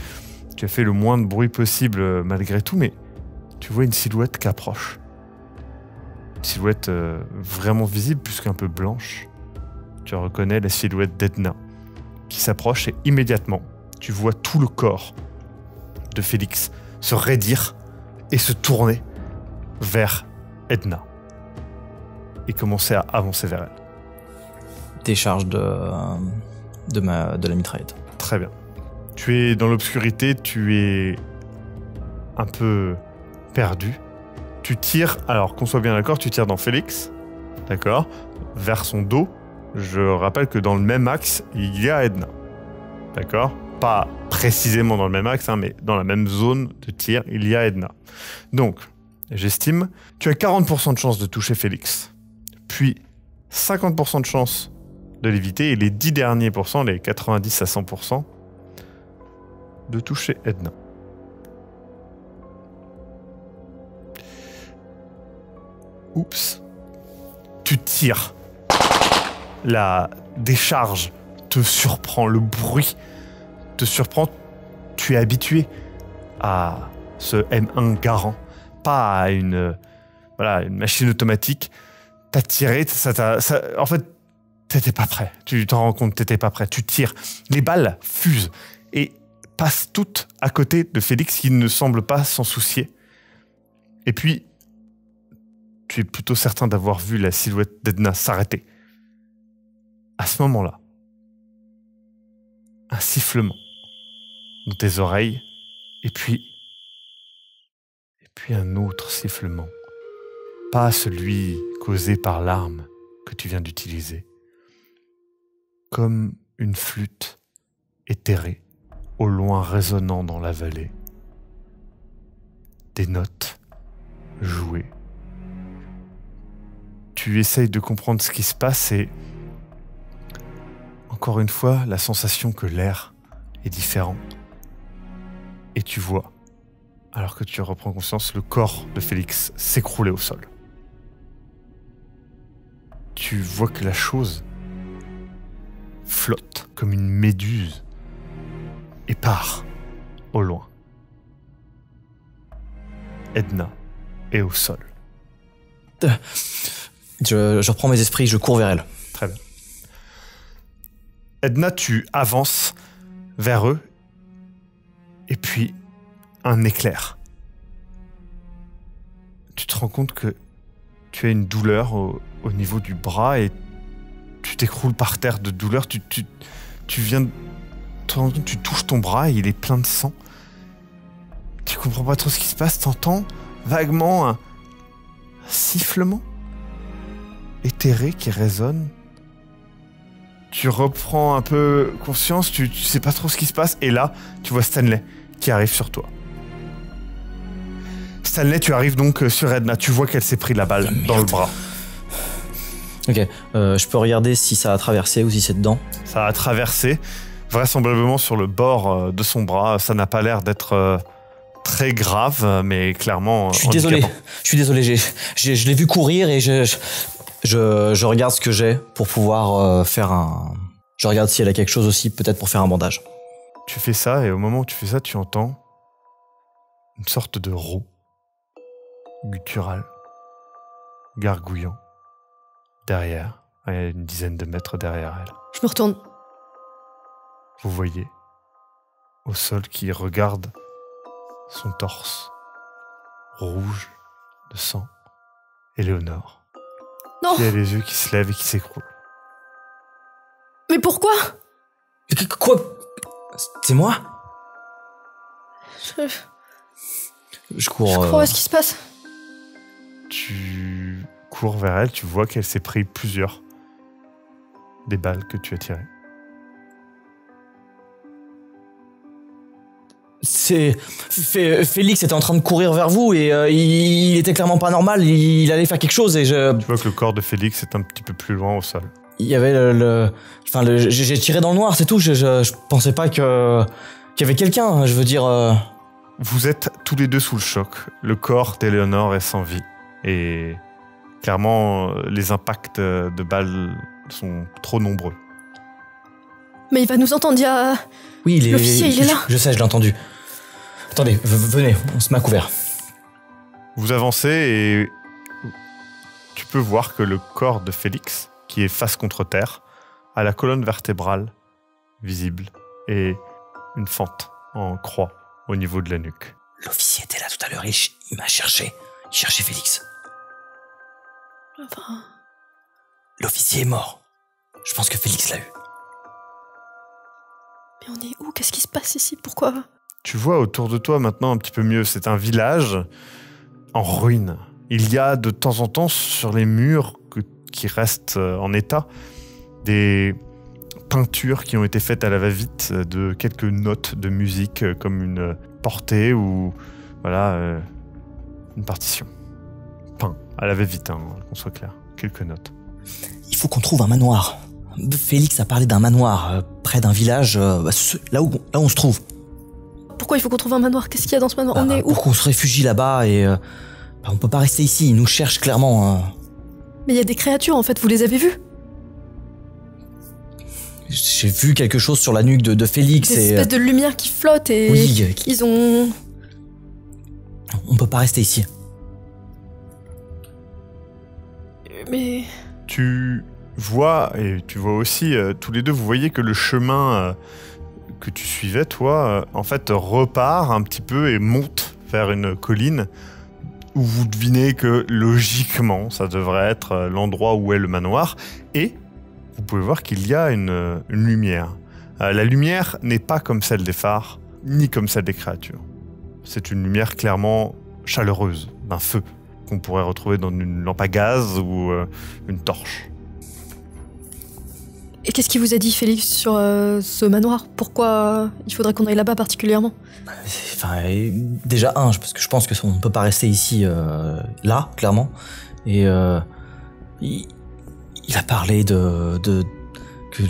as fait le moins de bruit possible malgré tout, mais tu vois une silhouette qui approche. Une silhouette vraiment visible, puisqu'un peu blanche. Tu reconnais la silhouette d'Edna qui s'approche et immédiatement, tu vois tout le corps de Félix se raidir et se tourner vers Edna et commencer à avancer vers elle. Décharge de la mitraillette. Très bien. Tu es dans l'obscurité, tu es un peu perdu. Tu tires, alors qu'on soit bien d'accord, tu tires dans Félix, d'accord, vers son dos. Je rappelle que dans le même axe, il y a Edna, d'accord? Pas précisément dans le même axe, hein, mais dans la même zone de tir, il y a Edna. Donc, j'estime, tu as 40% de chance de toucher Félix, puis 50% de chance de l'éviter, et les 10 derniers pourcents, les 90 à 100%, de toucher Edna. Oups. Tu tires. La décharge te surprend, le bruit te surprend. Tu es habitué à ce M1 Garand, pas à une machine automatique. T'as tiré, en fait, t'étais pas prêt. Tu t'en rends compte, t'étais pas prêt. Tu tires, les balles fusent et passent toutes à côté de Félix qui ne semble pas s'en soucier. Et puis, tu es plutôt certain d'avoir vu la silhouette d'Edna s'arrêter. À ce moment-là, un sifflement dans tes oreilles, et puis un autre sifflement. Pas celui causé par l'arme que tu viens d'utiliser. Comme une flûte éthérée, au loin résonnant dans la vallée. Des notes jouées. Tu essayes de comprendre ce qui se passe et encore une fois, la sensation que l'air est différent. Et tu vois, alors que tu reprends conscience, le corps de Félix s'écrouler au sol. Tu vois que la chose flotte comme une méduse et part au loin. Edna est au sol. Je reprends mes esprits, je cours vers elle. Très bien. Edna, tu avances vers eux, et puis un éclair. Tu te rends compte que tu as une douleur au niveau du bras et tu t'écroules par terre de douleur. Tu viens de... Tu touches ton bras et il est plein de sang. Tu comprends pas trop ce qui se passe. T'entends vaguement un sifflement éthéré qui résonne. Tu reprends un peu conscience, tu sais pas trop ce qui se passe, et là, tu vois Stanley qui arrive sur toi. Stanley, tu arrives donc sur Edna, tu vois qu'elle s'est pris la balle dans le bras. Ok, je peux regarder si ça a traversé ou si c'est dedans. Ça a traversé, vraisemblablement sur le bord de son bras. Ça n'a pas l'air d'être très grave, mais clairement Je suis désolé, je l'ai vu courir et je regarde ce que j'ai pour pouvoir faire un... Je regarde si elle a quelque chose aussi, peut-être pour faire un bandage. Tu fais ça, et au moment où tu fais ça, tu entends une sorte de roux guttural, gargouillant, derrière, à une dizaine de mètres derrière elle. Je me retourne. Vous voyez, au sol, qui regarde son torse, rouge de sang, Éléonore, Non. qui a les yeux qui se lèvent et qui s'écroulent. Mais pourquoi? Quoi? C'est moi? Je cours... Je crois à ce qui se passe. Tu cours vers elle, tu vois qu'elle s'est pris plusieurs des balles que tu as tirées. Félix était en train de courir vers vous et il était clairement pas normal, il allait faire quelque chose et je... Tu vois que le corps de Félix est un petit peu plus loin au sol. Il y avait j'ai tiré dans le noir, c'est tout, je pensais pas qu'il y avait quelqu'un, je veux dire... Vous êtes tous les deux sous le choc. Le corps d'Éléonore est sans vie. Et clairement, les impacts de balles sont trop nombreux. Mais il va nous entendre, il y a... Oui, l'officier, il est là. Je sais, je l'ai entendu. Attendez, venez, on se met à couvert. Vous avancez et tu peux voir que le corps de Félix, qui est face contre terre, a la colonne vertébrale visible et une fente en croix au niveau de la nuque. L'officier était là tout à l'heure, il m'a cherché. Il cherchait Félix. Enfin... L'officier est mort. Je pense que Félix l'a eu. Mais on est où? Qu'est-ce qui se passe ici? Pourquoi? Tu vois autour de toi maintenant un petit peu mieux. C'est un village en ruine. Il y a de temps en temps sur les murs qui restent en état des peintures qui ont été faites à la va-vite de quelques notes de musique comme une portée ou voilà une partition. Peint à la va-vite, hein, qu'on soit clair. Quelques notes. Il faut qu'on trouve un manoir. Félix a parlé d'un manoir près d'un village, là où on se trouve. Pourquoi il faut qu'on trouve un manoir? Qu'est-ce qu'il y a dans ce manoir? On est où? Pour qu'on se réfugie là-bas et on peut pas rester ici. Ils nous cherchent clairement. Mais il y a des créatures en fait, vous les avez vues? J'ai vu quelque chose sur la nuque de Félix. Des espèces de lumière qui flottent et... Oui. Ils ont... On peut pas rester ici. Mais... Tu vois, et tu vois aussi, tous les deux, vous voyez que le chemin que tu suivais, toi, en fait, repart un petit peu et monte vers une colline où vous devinez que, logiquement, ça devrait être l'endroit où est le manoir. Et vous pouvez voir qu'il y a une lumière. La lumière n'est pas comme celle des phares, ni comme celle des créatures. C'est une lumière clairement chaleureuse, d'un feu, qu'on pourrait retrouver dans une lampe à gaz ou une torche. Et qu'est-ce qu'il vous a dit, Félix, sur ce manoir? Pourquoi il faudrait qu'on aille là-bas particulièrement? Enfin, déjà parce que je pense qu'on ne peut pas rester ici, là, clairement. Et il a parlé que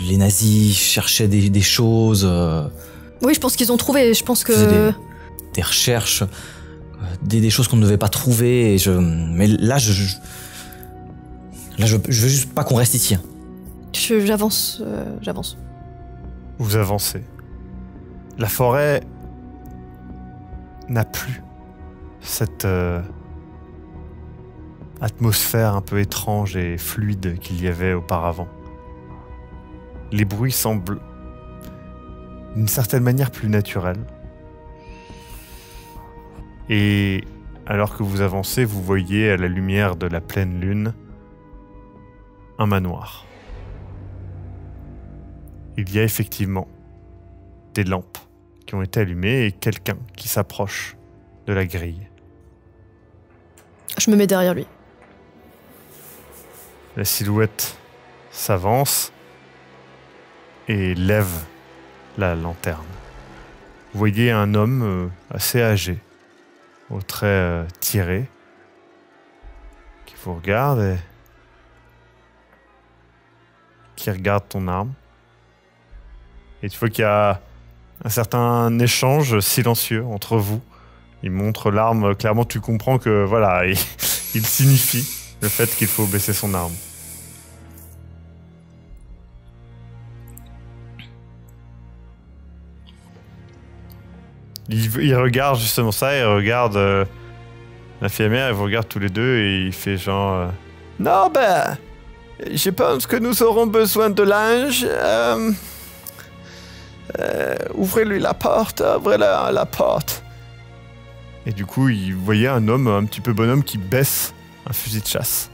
les nazis cherchaient des choses. Oui, je pense qu'ils ont trouvé. Je pense que... Des recherches, des choses qu'on ne devait pas trouver. Mais là, je veux juste pas qu'on reste ici. J'avance. Vous avancez. La forêt n'a plus cette atmosphère un peu étrange et fluide qu'il y avait auparavant. Les bruits semblent d'une certaine manière plus naturels. Et alors que vous avancez, vous voyez à la lumière de la pleine lune un manoir. Il y a effectivement des lampes qui ont été allumées et quelqu'un qui s'approche de la grille. Je me mets derrière lui. La silhouette s'avance et lève la lanterne. Vous voyez un homme assez âgé, aux traits tirés, qui vous regarde et qui regarde ton arme. Et tu vois qu'il y a un certain échange silencieux entre vous. Il montre l'arme, clairement tu comprends que voilà, il signifie le fait qu'il faut baisser son arme. Il regarde justement ça, il regarde l'infirmière, il vous regarde tous les deux et il fait genre... Non, ben, je pense que nous aurons besoin de linge. Ouvrez-lui la porte, ouvrez-la la porte. Et du coup, il voyait un homme, un petit peu bonhomme, qui baisse un fusil de chasse,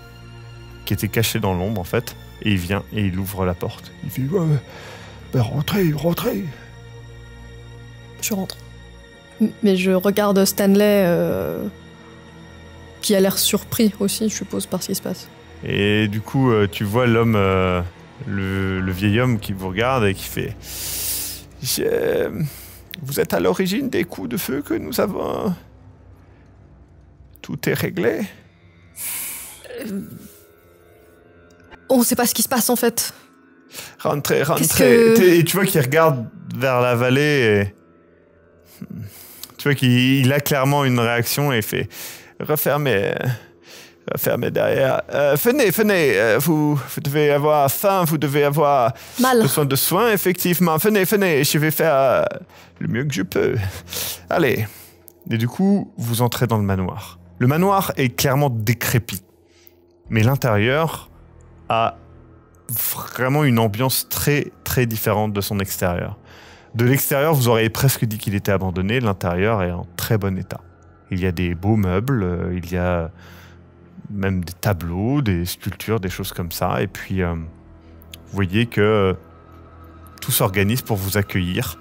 qui était caché dans l'ombre en fait, et il vient et il ouvre la porte. Il fait ouais, ben rentrez, rentrez. Je rentre. Mais je regarde Stanley, qui a l'air surpris aussi, je suppose, par ce qui se passe. Et du coup, tu vois l'homme, le vieil homme qui vous regarde et qui fait... Vous êtes à l'origine des coups de feu que nous avons... Tout est réglé? On sait pas ce qui se passe en fait. Rentrez, rentrez. Et tu vois qu'il regarde vers la vallée et... Tu vois qu'il a clairement une réaction et fait refermez derrière. Venez, vous devez avoir faim, vous devez avoir besoin de soins, effectivement. Venez, je vais faire le mieux que je peux. Allez. Et du coup, vous entrez dans le manoir. Le manoir est clairement décrépit, mais l'intérieur a vraiment une ambiance très, très différente de son extérieur. De l'extérieur, vous auriez presque dit qu'il était abandonné. L'intérieur est en très bon état. Il y a des beaux meubles, il y a même des tableaux, des sculptures, des choses comme ça. Et puis, vous voyez que tout s'organise pour vous accueillir.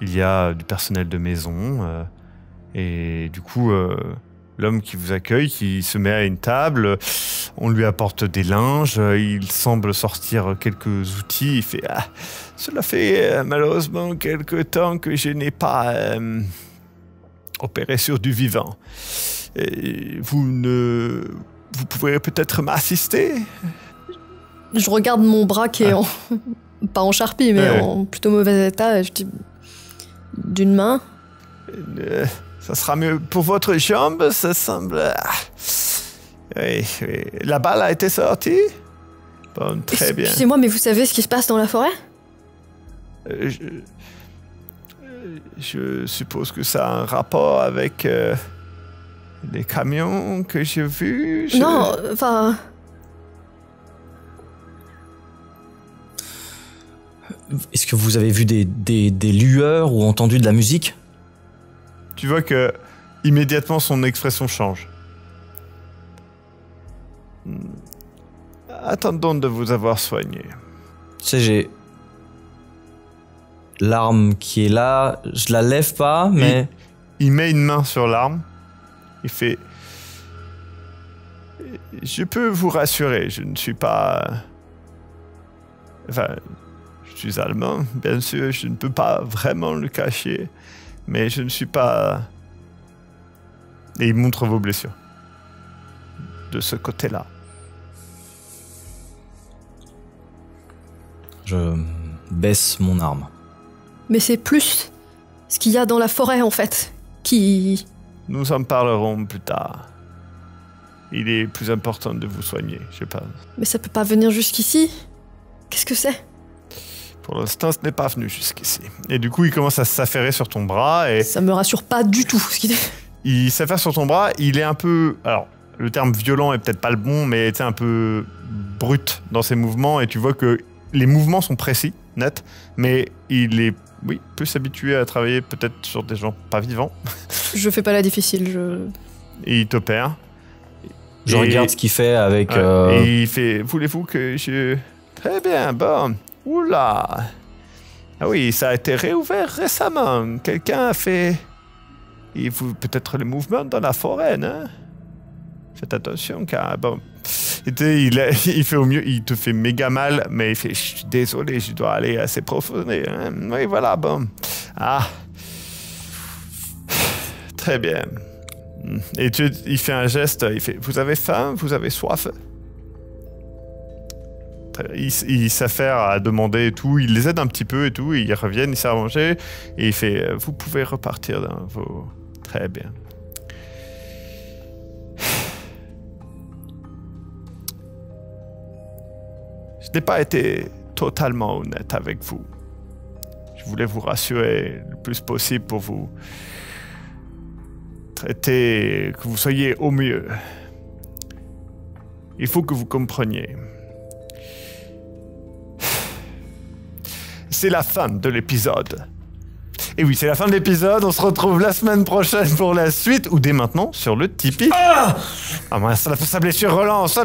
Il y a du personnel de maison. Et du coup, l'homme qui vous accueille, qui se met à une table, on lui apporte des linges, il semble sortir quelques outils. Il fait cela fait malheureusement quelque temps que je n'ai pas opéré sur du vivant. Et vous pourrez peut-être m'assister? Je regarde mon bras qui est pas en charpie, mais en plutôt mauvais état, et je dis d'une main. Ça sera mieux pour votre jambe, ça semble... Oui. La balle a été sortie? Bon, très bien. Excusez-moi, mais vous savez ce qui se passe dans la forêt? Je suppose que ça a un rapport avec les camions que j'ai vus. Non, enfin... Est-ce que vous avez vu des lueurs ou entendu de la musique? Tu vois que immédiatement son expression change. Attendons de vous avoir soigné. Tu sais, j'ai l'arme qui est là, je la lève pas, mais... Il met une main sur l'arme. Il fait... Je peux vous rassurer, je ne suis pas... Enfin, je suis allemand, bien sûr, je ne peux pas vraiment le cacher. Mais je ne suis pas... Et il montre vos blessures. De ce côté-là. Je baisse mon arme. Mais c'est plus ce qu'il y a dans la forêt, en fait, qui... Nous en parlerons plus tard. Il est plus important de vous soigner, je pense. Mais ça peut pas venir jusqu'ici? Qu'est-ce que c'est? Pour l'instant, ce n'est pas venu jusqu'ici. Et du coup, il commence à s'affairer sur ton bras et... Ça me rassure pas du tout, ce qu'il dit. il s'affaire sur ton bras, il est un peu... Alors, le terme violent est peut-être pas le bon, mais un peu brut dans ses mouvements, et tu vois que les mouvements sont précis, nets, mais il est, oui, peut s'habituer à travailler peut-être sur des gens pas vivants. Je fais pas la difficile, Et il t'opère. Je regarde ce qu'il fait avec... Et il fait, voulez-vous que je... Très bien, bon. Oula. Ah oui, ça a été réouvert récemment. Quelqu'un a fait... Il vous peut-être les mouvements dans la forêt, non? Faites attention, car bon... Il fait au mieux, il te fait méga mal, mais il fait, je suis désolé, je dois aller assez profondément. Hein. Oui, voilà, bon. Ah. Très bien. Et il fait un geste, il fait, vous avez faim, vous avez soif? Il s'affaire à demander et tout, il les aide un petit peu et tout, ils reviennent, ils servent à manger, et il fait, vous pouvez repartir dans vos... Très bien. Je n'ai pas été totalement honnête avec vous. Je voulais vous rassurer le plus possible pour vous traiter, que vous soyez au mieux. Il faut que vous compreniez. C'est la fin de l'épisode. Et oui, c'est la fin de l'épisode. On se retrouve la semaine prochaine pour la suite, ou dès maintenant sur le Tipeee. Ah mince, sa blessure relance,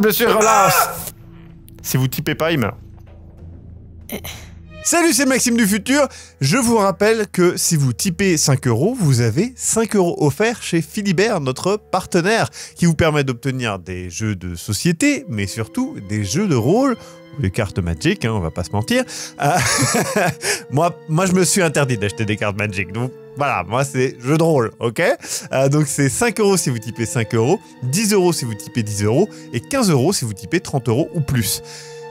Si vous typez pas, il meurt. Salut, c'est Maxime du futur. Je vous rappelle que si vous typez 5 €, vous avez 5 € offerts chez Philibert, notre partenaire, qui vous permet d'obtenir des jeux de société, mais surtout des jeux de rôle, ou des cartes Magic, hein, on va pas se mentir. Moi, je me suis interdit d'acheter des cartes Magic, donc voilà, moi c'est jeu de rôle, ok? Donc c'est 5 € si vous typez 5 €, 10 € si vous typez 10 € et 15 € si vous typez 30 € ou plus.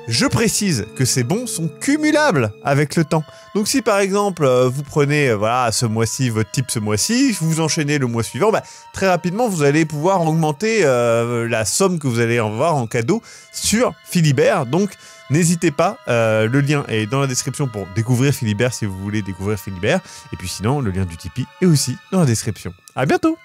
Je précise que ces bons sont cumulables avec le temps. Donc si par exemple vous prenez voilà, ce mois-ci votre type ce mois-ci, vous enchaînez le mois suivant, très rapidement vous allez pouvoir augmenter la somme que vous allez avoir en cadeau sur Philibert. Donc n'hésitez pas, le lien est dans la description pour découvrir Philibert si vous voulez découvrir Philibert. Et puis sinon le lien du Tipeee est aussi dans la description. À bientôt!